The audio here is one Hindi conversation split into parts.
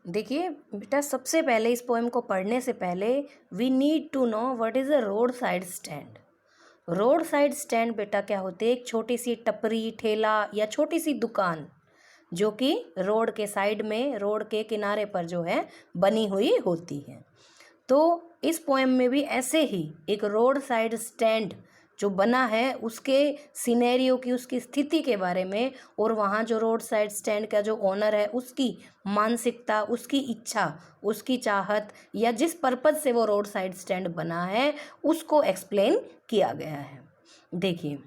देखिए बेटा, सबसे पहले इस पोएम को पढ़ने से पहले we need to know what is a road side stand. Road side stand बेटा क्या होते हैं? एक छोटी सी टपरी, ठेला या छोटी सी दुकान जो कि रोड के साइड में, रोड के किनारे पर जो है बनी हुई होती है। तो इस पोएम में भी ऐसे ही एक रोड साइड स्टैंड जो बना है उसके सिनेरियो की, उसकी स्थिति के बारे में, और वहाँ जो रोड साइड स्टैंड का जो ओनर है उसकी मानसिकता, उसकी इच्छा, उसकी चाहत, या जिस पर्पज़ से वो रोड साइड स्टैंड बना है उसको एक्सप्लेन किया गया है। देखिए,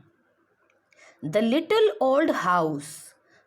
the little old house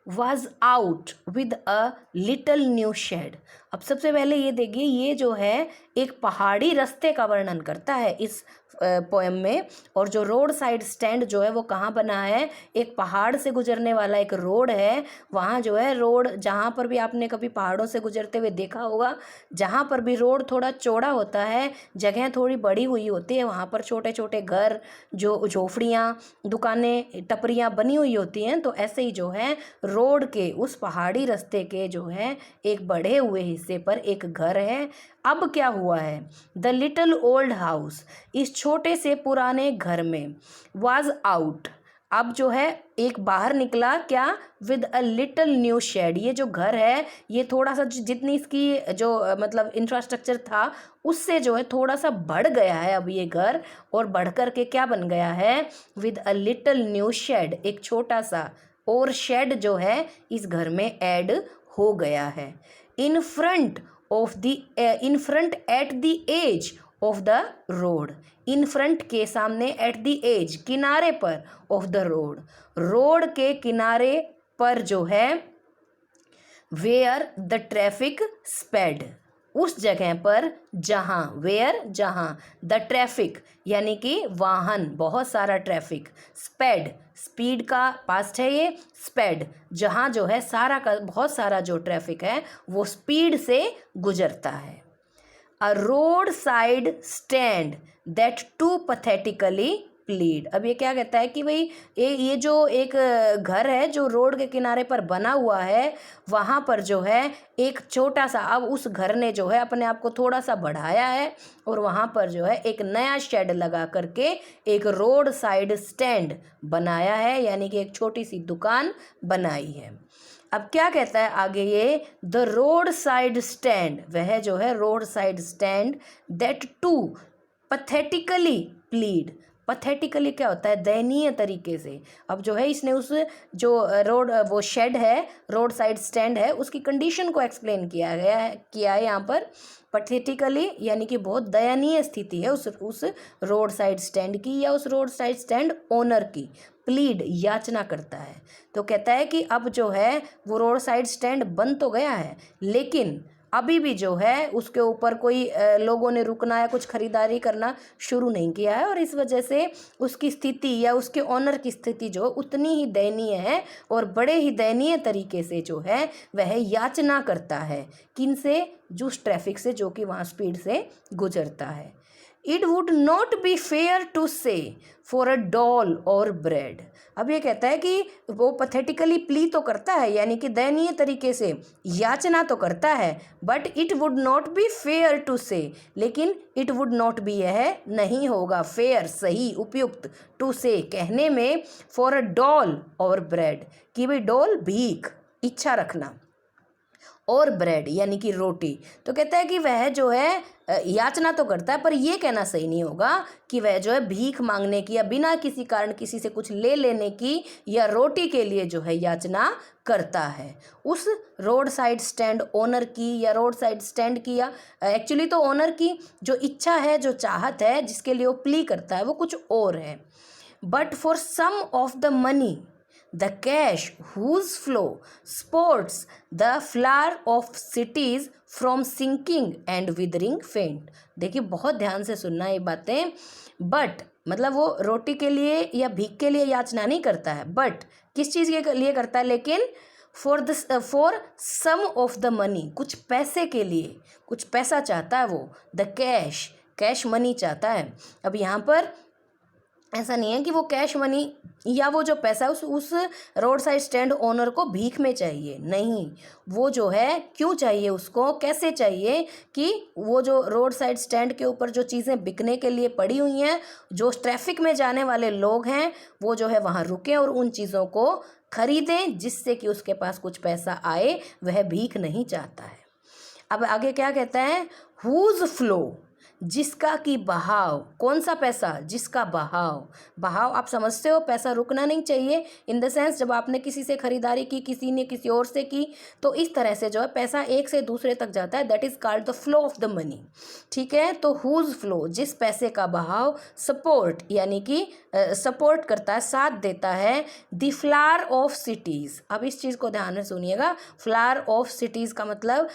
was out with a little new shed। अब सबसे पहले ये देखिए, ये जो है एक पहाड़ी रास्ते का वर्णन करता है इस पोएम में। और जो रोड साइड स्टैंड जो है वो कहाँ बना है? एक पहाड़ से गुजरने वाला एक रोड है, वहाँ जो है रोड, जहाँ पर भी आपने कभी पहाड़ों से गुजरते हुए देखा होगा, जहाँ पर भी रोड थोड़ा चौड़ा होता है, जगह थोड़ी बड़ी हुई होती है, वहाँ पर छोटे छोटे घर, जो झोपड़ियाँ, दुकानें, टपरियाँ बनी हुई होती हैं। तो ऐसे ही जो है रोड के उस पहाड़ी रास्ते के जो है एक बढ़े हुए हिस्से पर एक घर है। अब क्या हुआ है? द लिटिल ओल्ड हाउस, इस छोटे से पुराने घर में, वाज आउट, अब जो है एक बाहर निकला, क्या? With a little new shed, ये जो घर है ये थोड़ा सा, जितनी इसकी जो मतलब इंफ्रास्ट्रक्चर था उससे जो है थोड़ा सा बढ़ गया है अब ये घर। और बढ़ कर के क्या बन गया है? With a little new shed, एक छोटा सा और शेड जो है इस घर में ऐड हो गया है। In front of the in front at the edge of the road, in front के सामने, एट द एज किनारे पर, ऑफ द रोड रोड के किनारे पर जो है, वेयर द ट्रैफिक स्पेड, उस जगह पर जहाँ, वेयर जहाँ, द ट्रैफिक यानी कि वाहन, बहुत सारा ट्रैफिक, स्पेड स्पीड का पास्ट है ये, स्पेड जहाँ जो है सारा का बहुत सारा जो ट्रैफिक है वो स्पीड से गुजरता है। A road side stand that to pathetically plead. अब ये क्या कहता है कि भाई ये जो एक घर है जो रोड के किनारे पर बना हुआ है, वहाँ पर जो है एक छोटा सा, अब उस घर ने जो है अपने आप को थोड़ा सा बढ़ाया है और वहाँ पर जो है एक नया शेड लगा करके एक रोड साइड स्टैंड बनाया है, यानी कि एक छोटी सी दुकान बनाई है। अब क्या कहता है आगे ये? द रोड साइड स्टैंड, वह जो है road side stand, that to pathetically plead. Pathetically क्या होता है? दयनीय तरीके से। अब जो है इसने उस जो रोड, वो शेड है, रोड साइड स्टैंड है, उसकी कंडीशन को एक्सप्लेन किया है यहाँ पर। पैथेटिकली यानी कि बहुत दयनीय स्थिति है उस रोड साइड स्टैंड की, या उस रोड साइड स्टैंड ओनर की। प्लीड याचना करता है। तो कहता है कि अब जो है वो रोड साइड स्टैंड बन तो गया है, लेकिन अभी भी जो है उसके ऊपर कोई लोगों ने रुकना या कुछ खरीदारी करना शुरू नहीं किया है, और इस वजह से उसकी स्थिति या उसके ओनर की स्थिति जो उतनी ही दयनीय है, और बड़े ही दयनीय तरीके से जो है वह याचना करता है। किन से? उस ट्रैफिक से जो कि वहाँ स्पीड से गुजरता है। It would not be fair to say for a dole और ब्रेड। अब ये कहता है कि वो पैथेटिकली प्ली तो करता है, यानी कि दयनीय तरीके से याचना तो करता है, but it would not be fair to say, लेकिन इट वुड नॉट बी, यह नहीं होगा, फेयर सही, उपयुक्त, टू से कहने में, फॉर अ डॉल और ब्रेड, कि भाई डॉल भीख, इच्छा रखना, और ब्रेड यानी कि रोटी। तो कहता है कि वह जो है याचना तो करता है, पर यह कहना सही नहीं होगा कि वह जो है भीख मांगने की, या बिना किसी कारण किसी से कुछ ले लेने की, या रोटी के लिए जो है याचना करता है। उस रोड साइड स्टैंड ओनर की, या रोड साइड स्टैंड की, या एक्चुअली तो ओनर की जो इच्छा है, जो चाहत है, जिसके लिए वो प्ली करता है, वो कुछ और है। But for some of the money, the cash whose flow sports the flower of cities from sinking and withering faint। देखिए बहुत ध्यान से सुनना ये बातें। बट मतलब वो रोटी के लिए या भीख के लिए याचना नहीं करता है, बट किस चीज़ के लिए करता है? लेकिन for some of the money, कुछ पैसे के लिए, कुछ पैसा चाहता है वो। द कैश, कैश मनी चाहता है। अब यहाँ पर ऐसा नहीं है कि वो कैश मनी या वो जो पैसा है उस रोड साइड स्टैंड ओनर को भीख में चाहिए, नहीं, वो जो है क्यों चाहिए, उसको कैसे चाहिए कि वो जो रोड साइड स्टैंड के ऊपर जो चीज़ें बिकने के लिए पड़ी हुई हैं, जो ट्रैफिक में जाने वाले लोग हैं वो जो है वहाँ रुकें और उन चीज़ों को खरीदें, जिससे कि उसके पास कुछ पैसा आए, वह भीख नहीं चाहता है। अब आगे क्या कहता है, हुज फ्लो, जिसका कि बहाव, कौन सा पैसा, जिसका बहाव, बहाव आप समझते हो, पैसा रुकना नहीं चाहिए, इन द सेंस जब आपने किसी से खरीदारी की, किसी ने किसी और से की, तो इस तरह से जो है पैसा एक से दूसरे तक जाता है, that is called the flow of the money. ठीक है, तो हुज फ्लो, जिस पैसे का बहाव, सपोर्ट यानी कि सपोर्ट करता है, साथ देता है, द फ्लावर ऑफ सिटीज़। अब इस चीज़ को ध्यान में सुनिएगा, फ्लावर ऑफ सिटीज़ का मतलब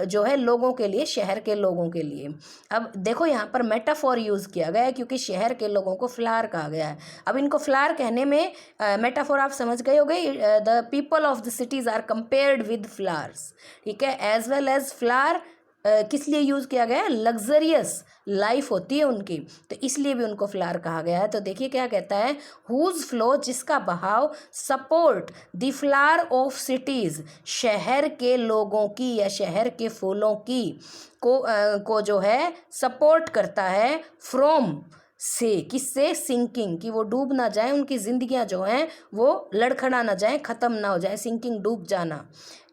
जो है लोगों के लिए, शहर के लोगों के लिए। अब देखो यहाँ पर मेटाफोर यूज़ किया गया है क्योंकि शहर के लोगों को फ्लावर कहा गया है। अब इनको फ्लावर कहने में मेटाफोर आप समझ गए होंगे, the people of the cities are compared with flowers. ठीक है, एज वेल एज फ्लावर किस लिए यूज़ किया गया है, लग्जरियस लाइफ होती है उनकी, तो इसलिए भी उनको फ्लावर कहा गया है। तो देखिए क्या कहता है, हुज फ्लो, जिसका बहाव, support the flower of cities, शहर के लोगों की या शहर के फूलों की को जो है सपोर्ट करता है, फ्रॉम से, किससे, सिंकिंग, कि वो डूब ना जाए, उनकी जिंदगियां जो हैं वो लड़खड़ा ना जाए, ख़त्म ना हो जाए, सिंकिंग डूब जाना,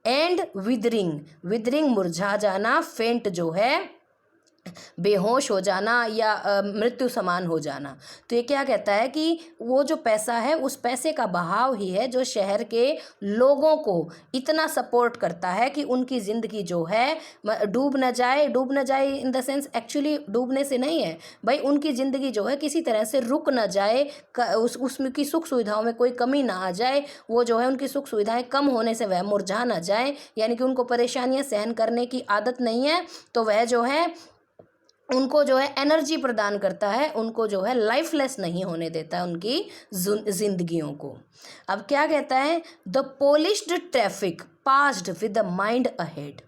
एंड विदरिंग, विदरिंग मुरझा जाना, फेंट जो है बेहोश हो जाना या मृत्यु समान हो जाना। तो ये क्या कहता है कि वो जो पैसा है, उस पैसे का बहाव ही है जो शहर के लोगों को इतना सपोर्ट करता है कि उनकी ज़िंदगी जो है डूब न जाए, डूब न जाए इन द सेंस एक्चुअली डूबने से नहीं है भाई, उनकी ज़िंदगी जो है किसी तरह से रुक न जाए, उसमें की सुख सुविधाओं में कोई कमी ना आ जाए, वो जो है उनकी सुख सुविधाएं कम होने से वह मुरझा ना जाए, यानी कि उनको परेशानियां सहन करने की आदत नहीं है, तो वह जो है उनको जो है एनर्जी प्रदान करता है, उनको जो है लाइफलेस नहीं होने देता है उनकी जिंदगियों को। अब क्या कहता है, the polished traffic passed with the mind ahead.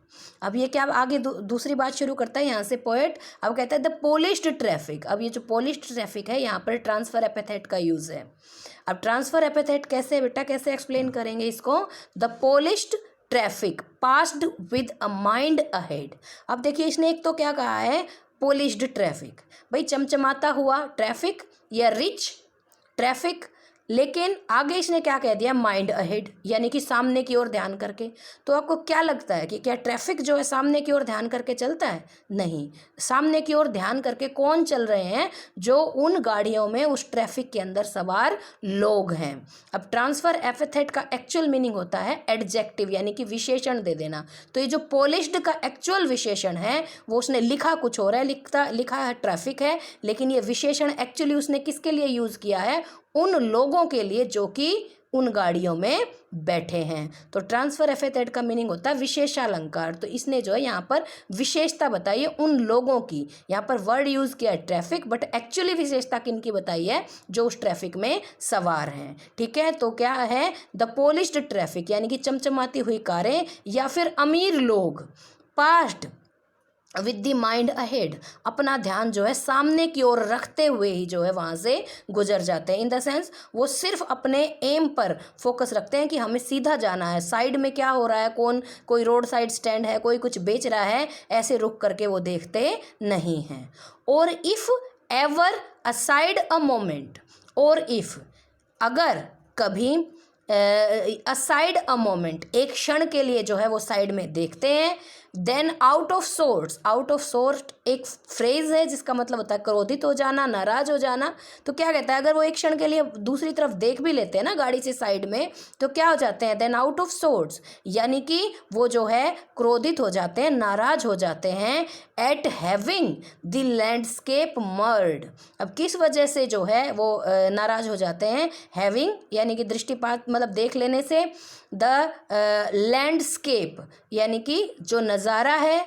अब ये क्या आगे दूसरी बात शुरू करता है यहाँ से पोएट। अब कहता है द पॉलिश्ड ट्रैफिक। अब ये जो पॉलिश्ड ट्रैफिक है यहाँ पर ट्रांसफर एपिथेट का यूज़ है। अब ट्रांसफर एपिथेट कैसे बेटा, कैसे एक्सप्लेन करेंगे इसको, the polished traffic passed with a mind ahead. अब देखिए इसने एक तो क्या कहा है, पॉलिश्ड ट्रैफिक, भाई चमचमाता हुआ ट्रैफिक या रिच ट्रैफिक, लेकिन आगे इसने क्या कह दिया, माइंड अहेड, यानी कि सामने की ओर ध्यान करके। तो आपको क्या लगता है कि क्या ट्रैफिक जो है सामने की ओर ध्यान करके चलता है? नहीं, सामने की ओर ध्यान करके कौन चल रहे हैं, जो उन गाड़ियों में उस ट्रैफिक के अंदर सवार लोग हैं। अब ट्रांसफर एपिथेट का एक्चुअल मीनिंग होता है एडजेक्टिव, यानी कि विशेषण दे देना। तो ये जो पॉलिश्ड का एक्चुअल विशेषण है वो उसने लिखा कुछ हो रहा है, लिखा है ट्रैफिक है, लेकिन ये विशेषण एक्चुअली उसने किसके लिए यूज़ किया है, उन लोगों के लिए जो कि उन गाड़ियों में बैठे हैं। तो ट्रांसफर एपिथेट का मीनिंग होता है विशेषालंकार। तो इसने जो है यहाँ पर विशेषता बताई है उन लोगों की, यहाँ पर वर्ड यूज़ किया है ट्रैफिक, बट एक्चुअली विशेषता किनकी बताई है, जो उस ट्रैफिक में सवार हैं। ठीक है, तो क्या है, द पॉलिश्ड ट्रैफिक यानी कि चमचमाती हुई कारें या फिर अमीर लोग, past with the mind ahead, अपना ध्यान जो है सामने की ओर रखते हुए ही जो है वहाँ से गुजर जाते हैं। इन द सेंस वो सिर्फ अपने एम पर फोकस रखते हैं कि हमें सीधा जाना है, साइड में क्या हो रहा है, कोई रोड साइड स्टैंड है, कोई कुछ बेच रहा है, ऐसे रुक करके वो देखते नहीं हैं। और if ever aside a moment, और इफ़ अगर कभी असाइड अ मोमेंट, एक क्षण के लिए जो है वो साइड में देखते हैं, then out of source, out of source एक फ्रेज है जिसका मतलब होता है क्रोधित हो जाना, नाराज हो जाना। तो क्या कहता है, अगर वो एक क्षण के लिए दूसरी तरफ देख भी लेते हैं ना गाड़ी से साइड में, तो क्या हो जाते हैं, देन आउट ऑफ सोर्स, यानी कि वो जो है क्रोधित हो जाते हैं, नाराज हो जाते हैं, at having the landscape marred. अब किस वजह से जो है वो नाराज हो जाते हैं, हैविंग यानी कि दृष्टिपात मतलब देख लेने से, द लैंडस्केप यानी कि जो नज़ारा है,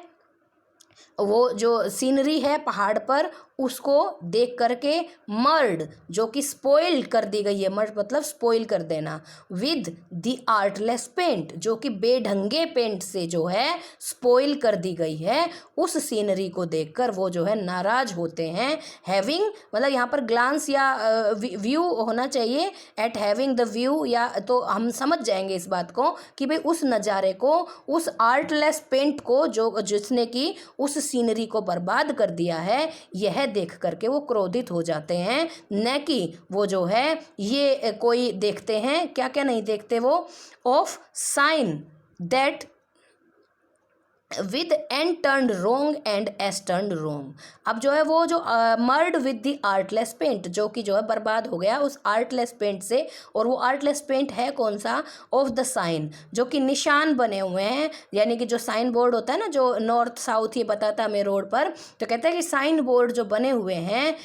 वो जो सीनरी है पहाड़ पर उसको देख करके मर्ड, जो कि स्पॉइल कर दी गई है, मर्ड मतलब स्पॉइल कर देना, विद द आर्टलेस पेंट, जो कि बेढंगे पेंट से जो है स्पॉइल कर दी गई है, उस सीनरी को देखकर वो जो है नाराज होते हैं। हैविंग मतलब यहाँ पर ग्लांस या व्यू होना चाहिए, एट हैविंग द व्यू, या तो हम समझ जाएंगे इस बात को कि भाई उस नज़ारे को, उस आर्टलेस पेंट को जो जिसने कि उस सीनरी को बर्बाद कर दिया है, यह देख करके वो क्रोधित हो जाते हैं। न कि वो जो है ये कोई देखते हैं, क्या क्या नहीं देखते वो, of sign that with an turn wrong and S turn wrong. अब जो है वो जो marred with the artless paint, जो कि जो है बर्बाद हो गया उस आर्टलेस पेंट से, और वो आर्टलेस पेंट है कौन सा, ऑफ द साइन, जो कि निशान बने हुए हैं, यानी कि जो साइन बोर्ड होता है ना, जो नॉर्थ साउथ ये बताता है हमें रोड पर, तो कहते हैं कि साइन बोर्ड जो बने हुए हैं,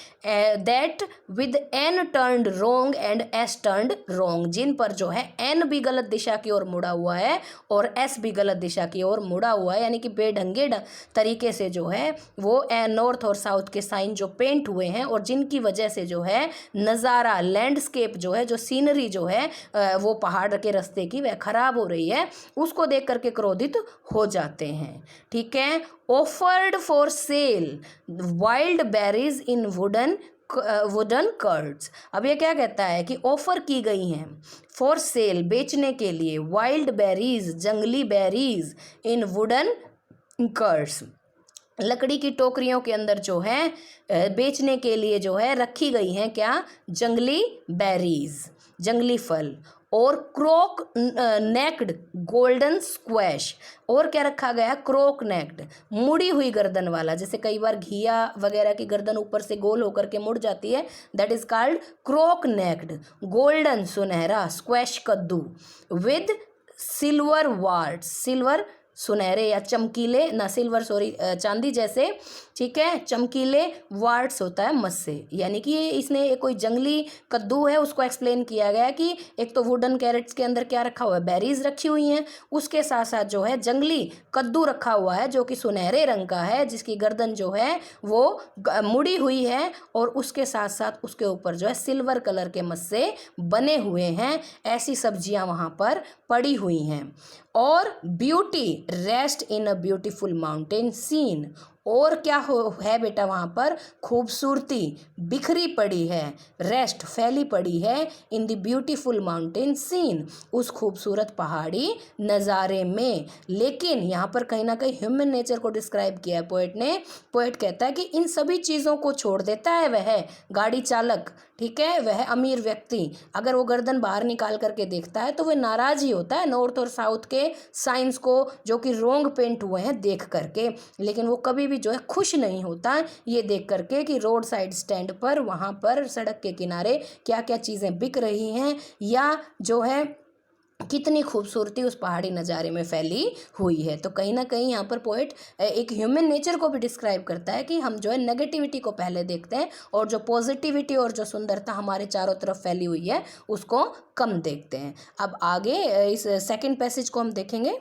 that with an turn wrong and S turn wrong, जिन पर जो है एन भी गलत दिशा की ओर मुड़ा हुआ है और एस भी गलत दिशा की ओर मुड़ा हुआ है, यानी कि बेढंगे तरीके से जो है वो नॉर्थ और साउथ के साइन जो पेंट हुए हैं, और जिनकी वजह से जो है नज़ारा, लैंडस्केप जो है, जो सीनरी जो है वो पहाड़ के रास्ते की वह खराब हो रही है, उसको देख करके क्रोधित हो जाते हैं। ठीक है। Offered for sale wild berries in wooden curds. अब ये क्या कहता है कि ऑफर की गई हैं फॉर सेल, बेचने के लिए, वाइल्ड बेरीज, जंगली बेरीज, इन वुडन कर्ड्स, लकड़ी की टोकरियों के अंदर जो है बेचने के लिए जो है रखी गई हैं, क्या, जंगली बेरीज, जंगली फल, और क्रोक नेक्ड गोल्डन स्क्वैश, और क्या रखा गया, क्रोक नेक्ड, मुड़ी हुई गर्दन वाला, जैसे कई बार घिया वगैरह की गर्दन ऊपर से गोल होकर के मुड़ जाती है, that is called crook necked, golden सुनहरा, स्क्वैश कद्दू, विद सिल्वर वार्ट्स, सिल्वर सुनहरे या चमकीले, ना सिल्वर सॉरी चांदी जैसे, ठीक है, चमकीले वार्ट्स होता है मस्से, यानी कि इसने एक कोई जंगली कद्दू है उसको एक्सप्लेन किया गया कि एक तो वुडन कैरेट्स के अंदर क्या रखा हुआ है, बेरीज रखी हुई हैं, उसके साथ साथ जो है जंगली कद्दू रखा हुआ है जो कि सुनहरे रंग का है, जिसकी गर्दन जो है वो मुड़ी हुई है, और उसके साथ साथ उसके ऊपर जो है सिल्वर कलर के मस्से बने हुए हैं। ऐसी सब्जियां वहाँ पर पड़ी हुई हैं। और beauty rest in a beautiful mountain scene, और क्या है बेटा वहाँ पर, खूबसूरती बिखरी पड़ी है, रेस्ट फैली पड़ी है, in the beautiful mountain scene, उस खूबसूरत पहाड़ी नज़ारे में। लेकिन यहाँ पर कहीं ना कहीं ह्यूमन नेचर को डिस्क्राइब किया है पोएट ने। पोएट कहता है कि इन सभी चीज़ों को छोड़ देता है वह गाड़ी चालक, ठीक है, वह अमीर व्यक्ति, अगर वो गर्दन बाहर निकाल करके देखता है तो वह नाराज ही होता है नॉर्थ और साउथ के साइंस को जो कि रोंग पेंट हुए हैं देख करके, लेकिन वो कभी भी जो है खुश नहीं होता ये देख करके कि रोड साइड स्टैंड पर, वहाँ पर सड़क के किनारे क्या क्या चीज़ें बिक रही हैं, या जो है कितनी खूबसूरती उस पहाड़ी नज़ारे में फैली हुई है। तो कहीं ना कहीं यहाँ पर पोएट एक ह्यूमन नेचर को भी डिस्क्राइब करता है कि हम जो है नेगेटिविटी को पहले देखते हैं और जो पॉजिटिविटी और जो सुंदरता हमारे चारों तरफ फैली हुई है उसको कम देखते हैं। अब आगे इस सेकंड पैसेज को हम देखेंगे।